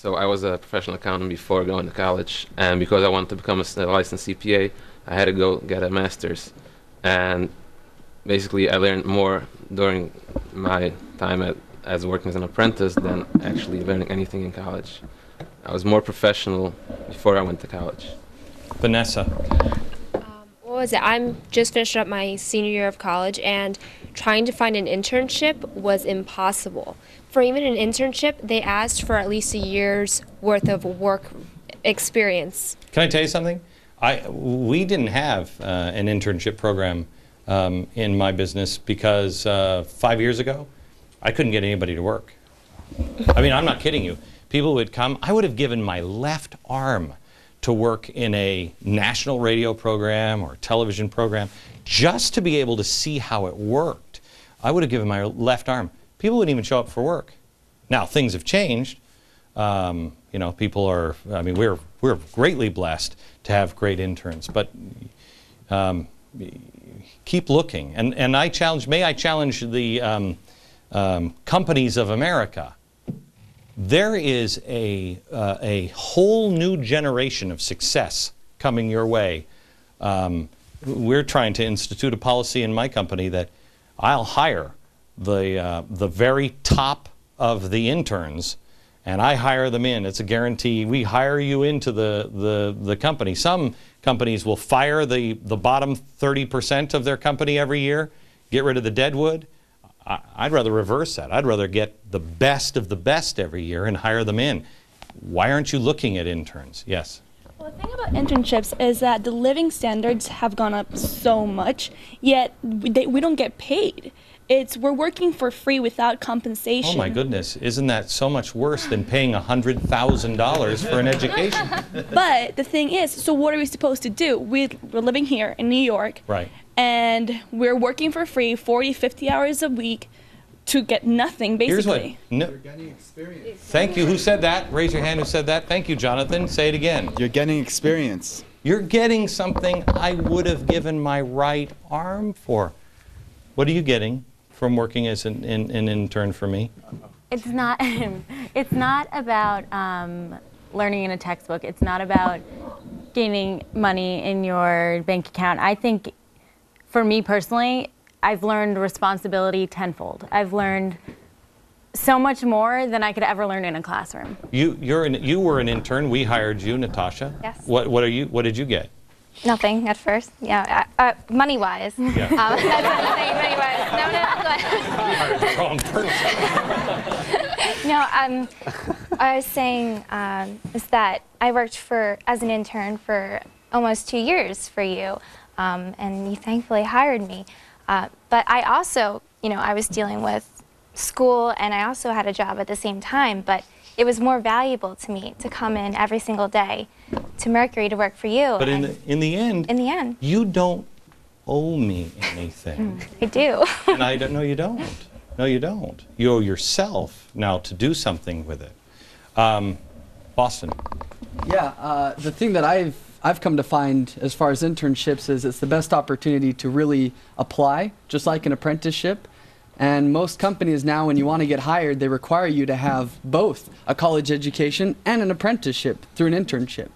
So I was a professional accountant before going to college, and because I wanted to become a licensed CPA, I had to go get a master's. And basically, I learned more during my time as working as an apprentice than actually learning anything in college. I was more professional before I went to college. Vanessa. What was it? I'm just finished up my senior year of college, and trying to find an internship was impossible. For even an internship, they asked for at least a year's worth of work experience. Can I tell you something? We didn't have an internship program in my business because 5 years ago, I couldn't get anybody to work. I mean, I'm not kidding you. People would come. I would have given my left arm to work in a national radio program or television program just to be able to see how it worked. I would have given my left arm. People wouldn't even show up for work. Now, things have changed. You know, people are, I mean, we're greatly blessed to have great interns, but keep looking. And I challenge, may I challenge the companies of America. There is a whole new generation of success coming your way. We're trying to institute a policy in my company that I'll hire the very top of the interns, and I hire them in. It's a guarantee. We hire you into the company. Some companies will fire the bottom 30% of their company every year, get rid of the deadwood. I'd rather reverse that. I'd rather get the best of the best every year and hire them in. Why aren't you looking at interns? Yes. Well, the thing about internships is that the living standards have gone up so much, yet we don't get paid. We're working for free without compensation. Oh my goodness, isn't that so much worse than paying $100,000 for an education? But the thing is, so what are we supposed to do? We're living here in New York. Right. And we're working for free 40, 50 hours a week to get nothing, basically. Here's what, You're getting experience. Thank you. Who said that? Raise your hand who said that. Thank you, Jonathan. Say it again. You're getting experience. You're getting something I would have given my right arm for. What are you getting from working as an intern for me? It's not, it's not about learning in a textbook. It's not about gaining money in your bank account. I think, for me personally, I've learned responsibility tenfold. I've learned so much more than I could ever learn in a classroom. You were an intern. We hired you, Natasha. Yes. What did you get? Nothing at first. Yeah, money-wise. Yeah. That's what I'm saying, money-wise. No, You hired the wrong person. No, I was saying is that I worked as an intern for almost 2 years for you, and you thankfully hired me. But I also, I was dealing with school, and I also had a job at the same time, but it was more valuable to me to come in every single day to Mercury to work for you. But in the end, you don't owe me anything. I do. And I don't. No, you don't. No, you don't. You owe yourself now to do something with it. Boston. Yeah, the thing that I've come to find as far as internships is it's the best opportunity to really apply, just like an apprenticeship. And most companies now, when you want to get hired, they require you to have both a college education and an apprenticeship through an internship.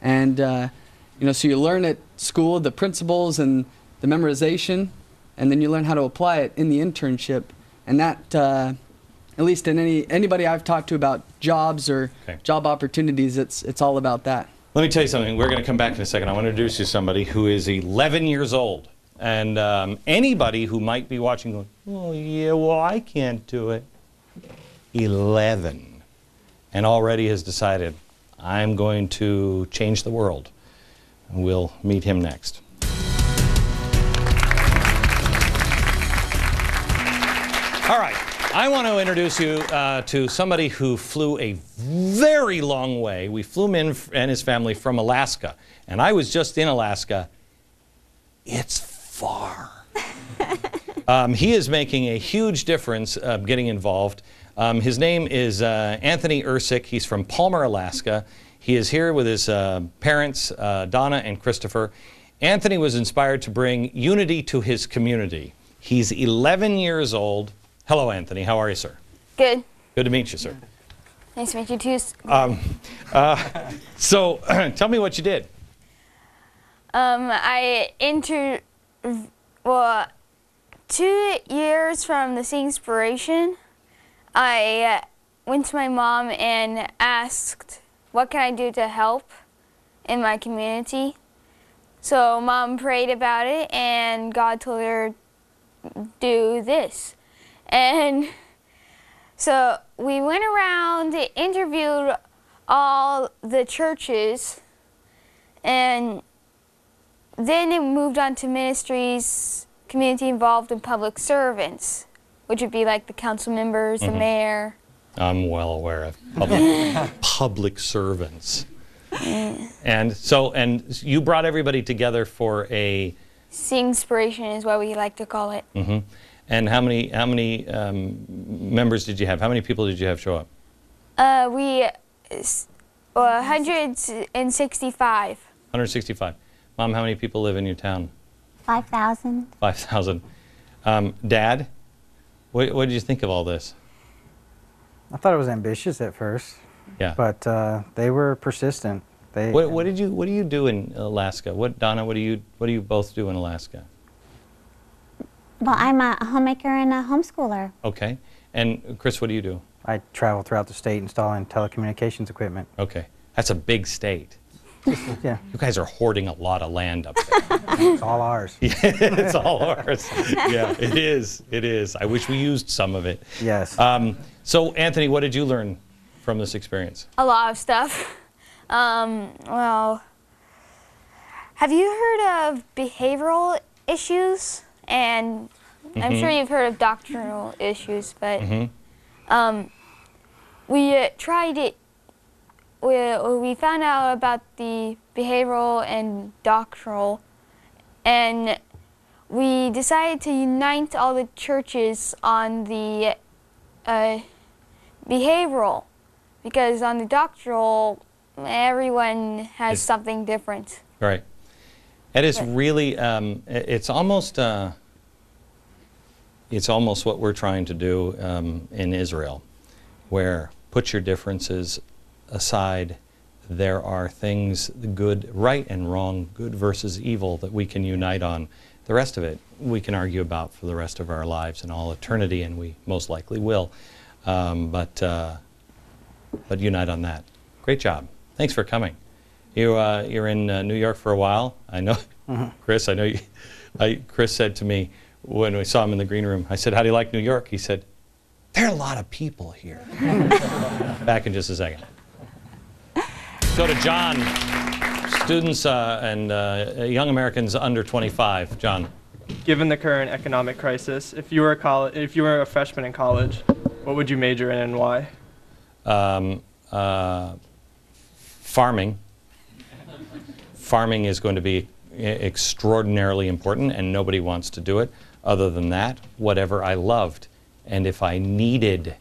And so you learn at school the principles and the memorization, and then you learn how to apply it in the internship. And that, at least in anybody I've talked to about jobs or job opportunities, it's all about that. Let me tell you something. We're going to come back in a second. I want to introduce you to somebody who is 11 years old. And anybody who might be watching going, oh, yeah, well, I can't do it. 11. And already has decided, I'm going to change the world. And we'll meet him next. All right. I want to introduce you to somebody who flew a very long way. We flew him in and his family from Alaska. And I was just in Alaska. It's far. He is making a huge difference getting involved. His name is Anthony Ursick. He's from Palmer, Alaska. He is here with his parents, Donna and Christopher. Anthony was inspired to bring unity to his community. He's 11 years old. Hello, Anthony. How are you, sir? Good. Good to meet you, sir. Nice to meet you too. So tell me what you did. I entered, well, 2 years from the Inspiration, I went to my mom and asked, what can I do to help in my community? So Mom prayed about it, and God told her, do this. And so we went around, interviewed all the churches, and then it moved on to ministries, community involved in public servants, which would be like the council members, the mayor. I'm well aware of public servants. And so, and you brought everybody together for a... Inspiration is what we like to call it. And how many members did you have? How many people did you have show up? 165. 165. Mom, how many people live in your town? 5,000. 5,000. Dad, what did you think of all this? I thought it was ambitious at first. Yeah. But they were persistent. What do you do in Alaska? Donna, what do you both do in Alaska? Well, I'm a homemaker and a homeschooler. Okay. And Chris, what do you do? I travel throughout the state installing telecommunications equipment. Okay. That's a big state. Yeah. You guys are hoarding a lot of land up there. It's all ours. Yeah, it's all ours. Yeah, it is. It is. I wish we used some of it. Yes. So, Anthony, what did you learn from this experience? A lot of stuff. Well, have you heard of behavioral issues? And I'm sure you've heard of doctrinal issues, but we tried it. We found out about the behavioral and doctrinal, and we decided to unite all the churches on the behavioral, because on the doctrinal, everyone has something different. Right. It is really, it's almost what we're trying to do in Israel, where put your differences aside. There are things, good, right and wrong, good versus evil, that we can unite on. The rest of it we can argue about for the rest of our lives and all eternity, and we most likely will. But unite on that. Great job. Thanks for coming. You're in New York for a while. I know, Chris. I know you. Chris said to me when we saw him in the green room, I said, "How do you like New York?" He said, "There are a lot of people here." Back in just a second. Go to John. Students and young Americans under 25. John. Given the current economic crisis, if you were a freshman in college, what would you major in and why? Farming. Farming is going to be extraordinarily important, and nobody wants to do it. Other than that, whatever I loved. And if I needed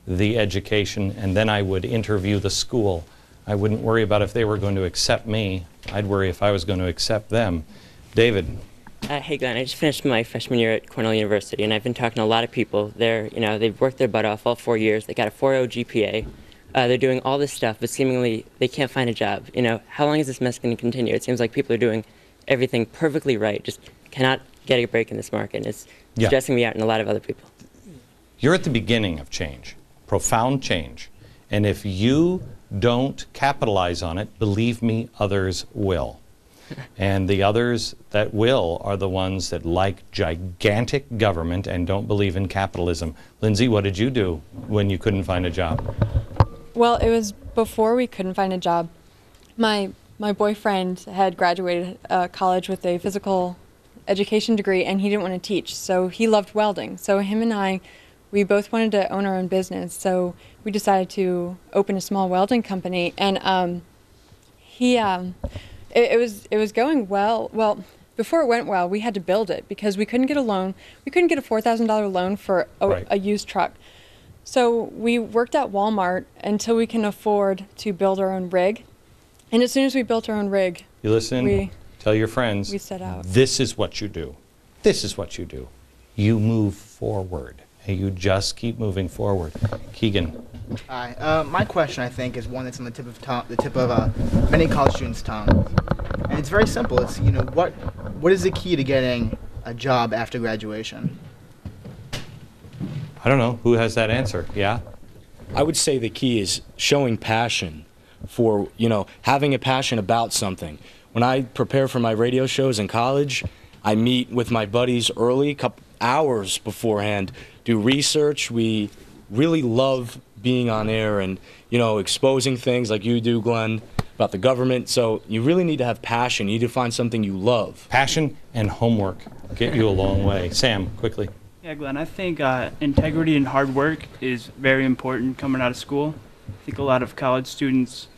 the education, and then I would interview the school, I wouldn't worry about if they were going to accept me. I'd worry if I was going to accept them. David. Hey Glenn, I just finished my freshman year at Cornell University, and I've been talking to a lot of people. They've worked their butt off all 4 years. They got a 4.0 GPA. They're doing all this stuff, but seemingly they can't find a job. How long is this mess going to continue? It seems like people are doing everything perfectly right, just cannot get a break in this market. And it's stressing me out and a lot of other people. You're at the beginning of change, profound change. And if you don't capitalize on it, believe me, others will. And the others that will are the ones that like gigantic government and don't believe in capitalism. Lindsay, what did you do when you couldn't find a job? Well, it was before we couldn't find a job. My boyfriend had graduated college with a physical education degree, and he didn't want to teach, so he loved welding. So him and we both wanted to own our own business, so we decided to open a small welding company, and it was going well. Well, before it went well, we had to build it because we couldn't get a loan. We couldn't get a $4,000 loan for a used truck. So we worked at Walmart until we can afford to build our own rig. And as soon as we built our own rig, you listen, tell your friends, we set out. This is what you do. This is what you do. You move forward. And you just keep moving forward. Keegan. Hi. My question, I think, is one that's on the tip of many college students' tongue, and it's very simple. It's what is the key to getting a job after graduation? I don't know. Who has that answer? Yeah? I would say the key is showing passion for, having a passion about something. When I prepare for my radio shows in college, I meet with my buddies early, couple hours beforehand, do research. We really love being on air and, exposing things like you do, Glenn, about the government. So you really need to have passion. You need to find something you love. Passion and homework get you a long way. Sam, quickly. Yeah, Glenn, I think integrity and hard work is very important coming out of school. I think a lot of college students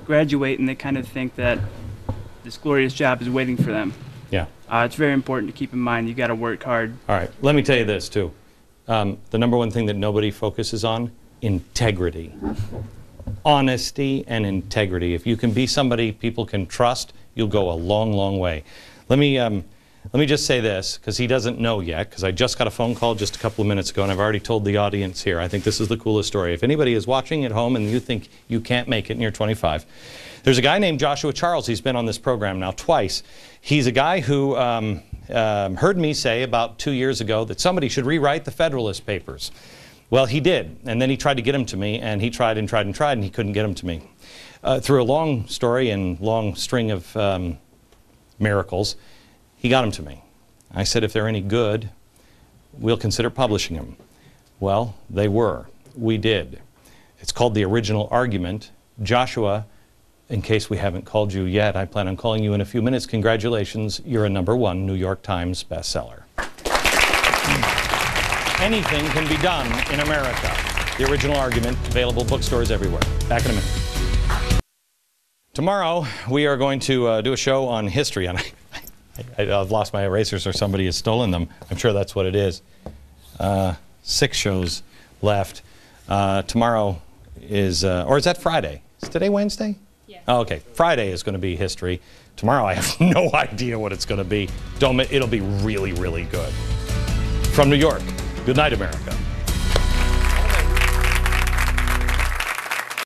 graduate and they kind of think that this glorious job is waiting for them. Yeah. It's very important to keep in mind you got to work hard. All right. Let me tell you this, too. The number one thing that nobody focuses on, integrity. Honesty and integrity. If you can be somebody people can trust, you'll go a long, long way. Let me just say this, because he doesn't know yet, because I just got a phone call just a couple of minutes ago, and I've already told the audience here. I think this is the coolest story. If anybody is watching at home and you think you can't make it and you're 25, there's a guy named Joshua Charles. He's been on this program now twice. He's a guy who heard me say about 2 years ago that somebody should rewrite the Federalist Papers. Well, he did, and then he tried to get them to me, and he tried and tried and tried, and he couldn't get them to me. Through a long story and long string of miracles, he got them to me. I said, if they're any good, we'll consider publishing them. Well, they were. We did. It's called The Original Argument. Joshua, in case we haven't called you yet, I plan on calling you in a few minutes. Congratulations, you're a #1 New York Times bestseller. Anything can be done in America. The Original Argument, available bookstores everywhere. Back in a minute. Tomorrow, we are going to do a show on history. And I've lost my erasers or somebody has stolen them. I'm sure that's what it is. 6 shows left. Tomorrow is, or is that Friday? Is today Wednesday? Yeah. Oh, okay. Friday is going to be history. Tomorrow I have no idea what it's going to be. It'll be really, really good. From New York, good night, America.